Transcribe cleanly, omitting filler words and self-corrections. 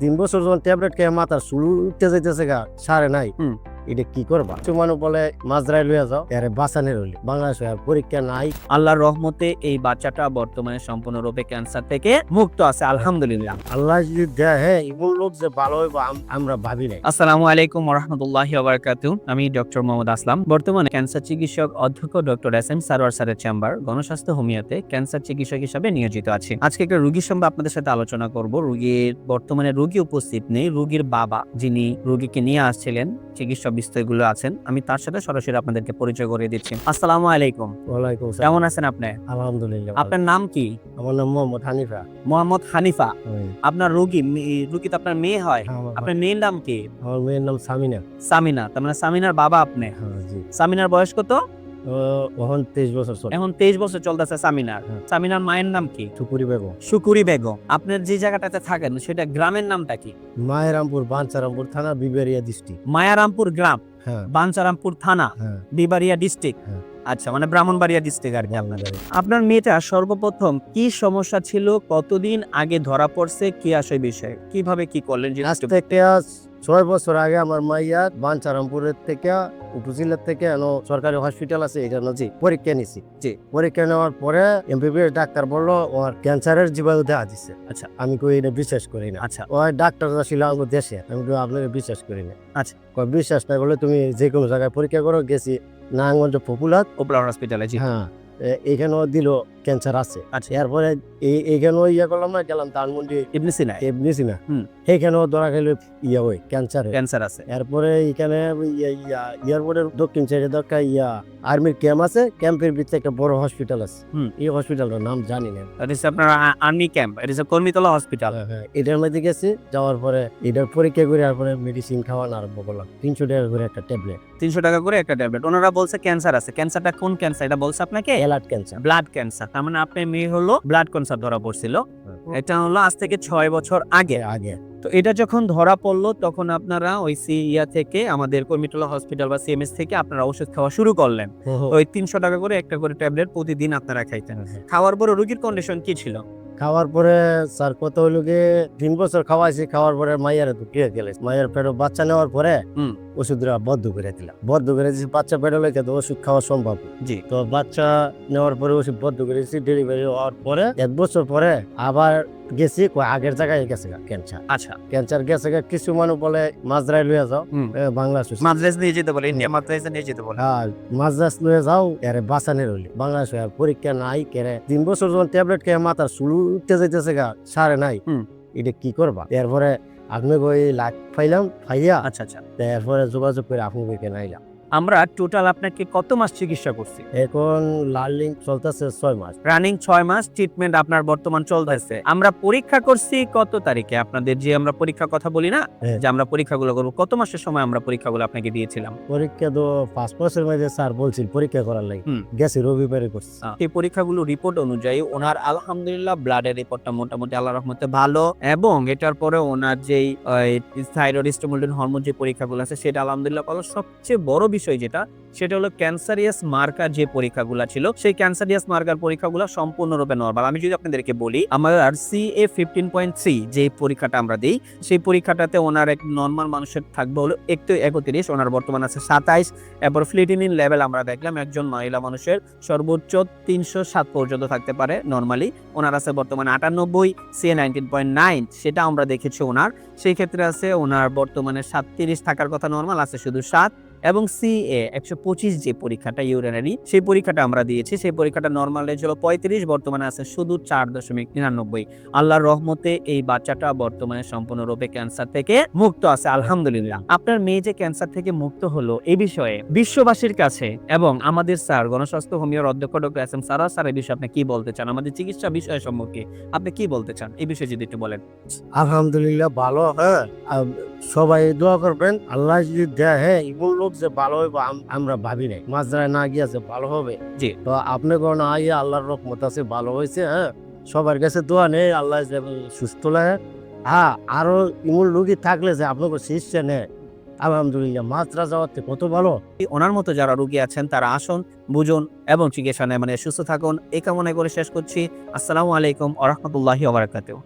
3 বছর যখন ট্যাবলেট খেয়ে মাথার চুল উঠতে যাইতেছে গা সারে নাই, এটা কি করবা? মানুষ বলে মাজরাই লইয়া যাও, এরে বাঁচানের হইলে বাংলাদেশে আর পরীক্ষা নাই। আল্লাহর রহমতে এই বাচ্চাটা বর্তমানে সম্পূর্ণরূপে ক্যান্সার থেকে মুক্ত আছে, আলহামদুলিল্লাহ। আল্লাহ যদি দেয়, হ্যাঁ, এমন লোক যে ভালো হইব আমরা ভাবি নাই। আসসালামু আলাইকুম ওয়া রাহমাতুল্লাহি ওয়া বারাকাতুহু। আমি ডক্টর মোহাম্মদ আসলাম, বর্তমানে ক্যান্সার চিকিৎসক অধ্যক্ষ ডক্টর এস.এম. সারোয়ার স্যারের চেম্বার গণস্বাস্থ্য হোমিওতে ক্যান্সার চিকিৎসক হিসেবে নিয়োজিত আছি। আজকে একটা রোগীর সম্পর্কে আপনাদের সাথে আলোচনা করব। বর্তমানে রোগী উপস্থিত নেই, রোগীর বাবা যিনি রোগীকে নিয়ে আসছিলেন, চিকিৎসা বিস্তারগুলো আছেন, আমি তার সাথে সরাসরি আপনাদেরকে পরিচয় করে দিচ্ছি। আসসালামু আলাইকুম। ওয়ালাইকুম আসসালাম। কেমন আছেন আপনি? আলহামদুলিল্লাহ। আপনার নাম কি? আমার নাম মোহাম্মদ হানিফা। মোহাম্মদ হানিফা। হুম। আপনার রোগী তো আপনার মেয়ে হয়। হ্যাঁ, আপনার মেয়ের নাম কি? আমার মেয়ের নাম সামিনা। সামিনা। তার মানে সামিনার বাবা আপনি। হ্যাঁ, জি। সামিনার বয়স কত? এখন 23 বছর চলে। এখন 23 বছর চলতেছে সামিনার। হ্যাঁ। সামিনার মায়ের নাম কি? সুপুরি বেগম। শুকুরি বেগম। আপনার যে জায়গাটাতে থাকেন সেটা গ্রামের নামটা কি? মায়েরামপুর, বাঞ্চারামপুর থানা, বিবেরিয়া ডিস্ট্রিক্ট। মায়ারামপুর গ্রাম, হ্যাঁ, বাঞ্চারামপুর থানা, হ্যাঁ। বিবাড়িয়া ডিস্ট্রিক্ট। হ্যাঁ। আচ্ছা, মানে ব্রাহ্মণবাড়িয়া ডিস্ট্রিক্ট আর কি আপনাদের। আপনার মেয়েটা সর্বপ্রথম কি সমস্যা ছিল, কতদিন আগে ধরা পড়ছে, কি আসে বিষয়, কিভাবে কি করলেন? আজ থেকে 6 বছর আগে আমার মাইয়া বাঞ্চারামপুরের থেকে উপজেলার থেকে সরকারি হসপিটাল আছে, এটা জি পরীক্ষা নিছি। জি। পরীক্ষা নেওয়ার পরে এমবিবিএস ডাক্তার বললো ওর ক্যান্সারের জীবাণু দেখা দিছে। আচ্ছা। আমি কই এটা বিশ্বাস করি না। আচ্ছা। ওই ডাক্তার ছিল আমার দেশে, আমি কই আপনাকে বিশ্বাস করি না। আচ্ছা। কই বিশ্বাস না করলে তুমি যে কোনো জায়গায় পরীক্ষা করো। গেছি নারায়ণগঞ্জ পপুলার পপুলার হসপিটালে। জি। হ্যাঁ, এখানেও দিল ক্যান্সার আছে। আচ্ছা। এরপরে এইখানেও করলাম না, গেলাম ধানমন্ডি ইবনে সিনা। এমনিছি না, হুম। সেইখানেও ধরা গেল ওই ক্যান্সার আছে। এরপরে এখানে এয়ারপোর্টের দক্ষিণ সাইডে দরকার আর্মির ক্যাম্প আছে, ক্যাম্পের ভিতরে একটা বড় হসপিটাল আছে। এই হসপিটালটার নাম জানি না। এটা হচ্ছে আপনার আর্মি ক্যাম্প, এটা হচ্ছে কর্মীতলা হসপিটাল। এটার মধ্যে গেছি, যাওয়ার পরে এটার পরীক্ষা করে তারপরে মেডিসিন খাওয়ানো আরম্ভ করলাম। 300 টাকা করে একটা ট্যাবলেট। 300 টাকা করে একটা ট্যাবলেট। ওনারা বলছে ক্যান্সার আছে। ক্যান্সারটা কোন ক্যান্সার এটা বলছে আপনাকে? Alert cancer. Blood cancer. তার মানে আপনার মেয়ে হলো ব্লাড ক্যান্সার ধরা পড়ছিল। এটা হলো আজ থেকে 6 বছর আগে। তো এটা যখন ধরা পড়লো তখন আপনারা ওই থেকে আমাদের কর্মীটলা হসপিটাল বা সিএমএস থেকে আপনারা ওষুধ খাওয়া শুরু করলেন। ওই 300 টাকা করে একটা করে ট্যাবলেট প্রতিদিন আপনারা খাইতেন। খাওয়ার পরে রোগীর কন্ডিশন কি ছিল? খাওয়ার পরে স্যার কত হইলো গিয়ে 3 বছর খাওয়াইছি। খাওয়ার পরে মাইয়ারে ঢুকিয়ে গেলে মাইয়ার পেটে বাচ্চা নেওয়ার পরে ওষুধরা বদ্ধ করে দিলাম। বদ্ধ করে দিয়েছি, বাচ্চা পেটে লেগে তো ওষুধ খাওয়া সম্ভব। জি। তো বাচ্চা নেওয়ার পরে ওষুধ বদ্ধ করে দিয়েছি। ডেলিভারি হওয়ার পরে 1 বছর পরে আবার গেছি, আগের জায়গায় গেছে ক্যান্সার। আচ্ছা। ক্যান্সার গেছে। কিছু মানুষ বলে মাজরাই লইয়া যাও, বাংলাদেশ মাদ্রাজ নিয়ে যেতে বলে, ইন্ডিয়া মাদ্রাজে নিয়ে যেতে বলে। হ্যাঁ, মাদ্রাজ লইয়া যাও, এরে বাঁচানের হইলে বাংলাদেশে আর পরীক্ষা নাই। কেরে 3 বছর যখন ট্যাবলেট খেয়ে মাথার চুল উঠতে যাইতেছে গা সারে নাই, এটা কি করবা? এরপরে আপনি ওই লাখ পাইলাম পাইয়া। আচ্ছা আচ্ছা। এরপরে যোগাযোগ করে আপনি ওইখানে আইলাম। আমরা টোটাল আপনাকে কত মাস চিকিৎসা করছি? এখন লার্নিং চলতেছে 6 মাস। রানিং 6 মাস ট্রিটমেন্ট আপনার বর্তমান চলতেছে। আমরা পরীক্ষা করছি কত তারিখে? আপনাদের যে আমরা পরীক্ষার কথা বলি না, যে আমরা পরীক্ষাগুলো করব, কত মাসের সময় আমরা পরীক্ষাগুলো আপনাকে দিয়েছিলাম? পরীক্ষা তো 5 মাসের মধ্যে স্যার বলছিল পরীক্ষা করার লাগে। গেছি রবিবারে করছি। এই পরীক্ষাগুলো রিপোর্ট অনুযায়ী ওনার আলহামদুলিল্লাহ ব্লাডের রিপোর্টটা মোটামুটি আল্লাহর রহমতে ভালো, এবং এটার পরে ওনার যেই থাইরয়েড স্টিমুলেটিং হরমোন যে পরীক্ষাগুলো আছে সেটা আলহামদুলিল্লাহ ভালো। সবচেয়ে বড় বিষয় যেটা, সেটা হলো ক্যান্সারিয়াস মার্কার যে পরীক্ষাগুলো ছিল, সেই ক্যান্সারিয়াস মার্কার পরীক্ষাগুলো সম্পূর্ণরূপে নরমাল। আমি যদি আপনাদেরকে বলি, আমার CA 15.3 যে পরীক্ষাটা আমরা দিই, সেই পরীক্ষাটাতে ওনার এক নরমাল মানুষের থাকবে হলো 31, ওনার বর্তমান আছে 27। এরপর ফ্লিটিনিন লেভেল আমরা দেখলাম একজন মহিলা মানুষের সর্বোচ্চ 307 পর্যন্ত থাকতে পারে নরমালি। ওনার আছে বর্তমানে 98, CA 19.9 সেটা আমরা দেখেছি ওনার। সেই ক্ষেত্রে আছে ওনার বর্তমানে 37 থাকার কথা, নরমাল আছে শুধু 7। এবং CA 125 যে পরীক্ষাটা ইউরিনারি, সেই পরীক্ষাটা আমরা দিয়েছি, সেই পরীক্ষাটা নরমাল রেঞ্জ হলো 35, বর্তমানে আছে শুধু 4.99। আল্লাহর রহমতে এই বাচ্চাটা বর্তমানে সম্পূর্ণরূপে ক্যান্সার থেকে মুক্ত আছে, আলহামদুলিল্লাহ। আপনার মেয়ে যে ক্যান্সার থেকে মুক্ত হলো, এই বিষয়ে বিশ্ববাসীর কাছে এবং আমাদের স্যার গণস্বাস্থ্য হোমিওর অধ্যক্ষ ডক্টর এস.এম. সারোয়ার স্যার এই বিষয়ে আপনি কি বলতে চান? আমাদের চিকিৎসা বিষয় সম্পর্কে আপনি কি বলতে চান, এই বিষয়ে যদি একটু বলেন। আলহামদুলিল্লাহ ভালো। হ্যাঁ, সবাই দোয়া করবেন। আল্লাহ যদি দেয়, হ্যাঁ, এমন লোক যে ভালো হইব আমরা ভাবি নাই। মাজরায় না গিয়া যে ভালো হবে। জি। তো আপনি কোন আইয়া আল্লাহর রহমত আছে, ভালো হয়েছে। হ্যাঁ, সবার কাছে দোয়া নেই, আল্লাহ সুস্থ লাগে। হ্যাঁ, আরো এমন রোগী থাকলে যে আপনাকে শিষ্যে নেয়, আলহামদুলিল্লাহ। মাত্রা যাওয়াতে কত ভালো। ওনার মতো যারা রোগী আছেন তারা আসুন, বুঝুন এবং চিকিৎসা নেয়, মানে সুস্থ থাকুন, এই কামনা করে শেষ করছি। আসসালামু আলাইকুম ওয়া রাহমাতুল্লাহি ওয়া বারাকাতুহু।